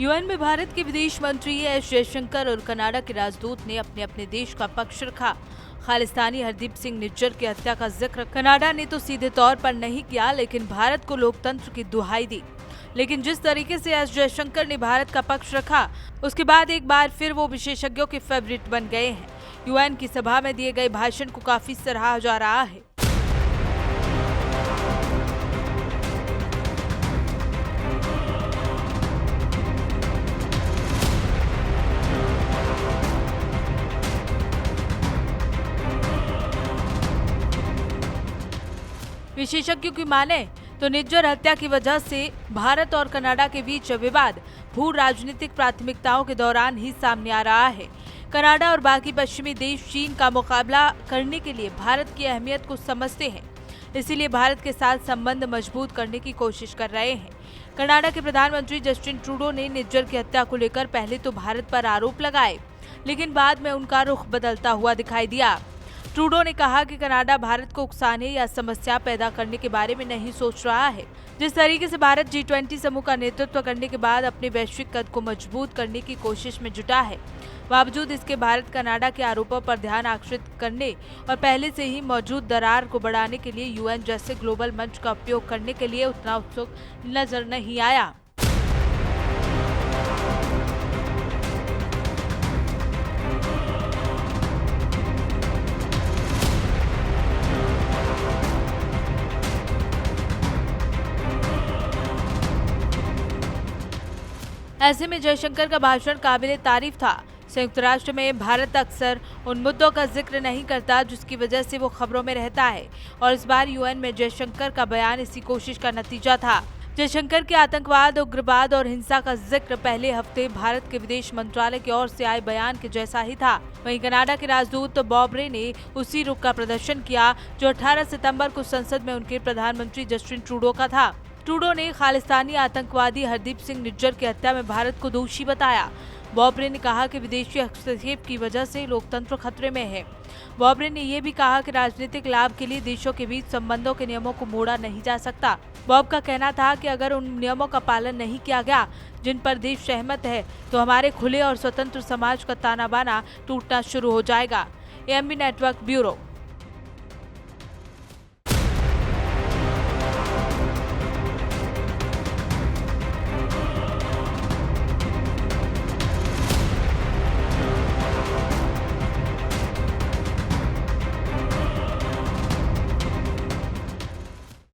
UN में भारत के विदेश मंत्री एस जयशंकर और कनाडा के राजदूत ने अपने अपने देश का पक्ष रखा। खालिस्तानी हरदीप सिंह निज्जर की हत्या का जिक्र कनाडा ने तो सीधे तौर पर नहीं किया, लेकिन भारत को लोकतंत्र की दुहाई दी। लेकिन जिस तरीके से एस जयशंकर ने भारत का पक्ष रखा, उसके बाद एक बार फिर वो विशेषज्ञों के फेवरेट बन गए हैं। यूएन की सभा में दिए गए भाषण को काफी सराहा जा रहा है। विशेषज्ञों की माने तो निज्जर हत्या की वजह से भारत और कनाडा के बीच विवाद भू राजनीतिक प्राथमिकताओं के दौरान ही सामने आ रहा है। कनाडा और बाकी पश्चिमी देश चीन का मुकाबला करने के लिए भारत की अहमियत को समझते हैं, इसीलिए भारत के साथ संबंध मजबूत करने की कोशिश कर रहे हैं। कनाडा के प्रधानमंत्री जस्टिन ट्रूडो ने निज्जर की हत्या को लेकर पहले तो भारत पर आरोप लगाए, लेकिन बाद में उनका रुख बदलता हुआ दिखाई दिया। ट्रूडो ने कहा कि कनाडा भारत को उकसाने या समस्या पैदा करने के बारे में नहीं सोच रहा है। जिस तरीके से भारत G20 समूह का नेतृत्व करने के बाद अपने वैश्विक कद को मजबूत करने की कोशिश में जुटा है, बावजूद इसके भारत कनाडा के आरोपों पर ध्यान आकर्षित करने और पहले से ही मौजूद दरार को बढ़ाने के लिए यूएन जैसे ग्लोबल मंच का उपयोग करने के लिए उतना उत्सुक नजर नहीं आया। ऐसे में जयशंकर का भाषण काबिले तारीफ था। संयुक्त राष्ट्र में भारत अक्सर उन मुद्दों का जिक्र नहीं करता जिसकी वजह से वो खबरों में रहता है, और इस बार यूएन में जयशंकर का बयान इसी कोशिश का नतीजा था। जयशंकर के आतंकवाद, उग्रवाद और हिंसा का जिक्र पहले हफ्ते भारत के विदेश मंत्रालय की ओर से आए बयान के जैसा ही था। वहीं कनाडा के राजदूत बॉब रे ने उसी रुख का प्रदर्शन किया जो 18 सितंबर को संसद में उनके प्रधानमंत्री जस्टिन ट्रूडो का था। ट्रूडो ने खालिस्तानी आतंकवादी हरदीप सिंह निज्जर की हत्या में भारत को दोषी बताया। बॉब रे ने कहा कि विदेशी हस्तक्षेप की वजह से लोकतंत्र खतरे में है। बॉब रे ने यह भी कहा कि राजनीतिक लाभ के लिए देशों के बीच संबंधों के नियमों को मोड़ा नहीं जा सकता। बॉब का कहना था कि अगर उन नियमों का पालन नहीं किया गया जिन पर देश सहमत है, तो हमारे खुले और स्वतंत्र समाज का ताना बाना टूटना शुरू हो जाएगा। AMB network bureau.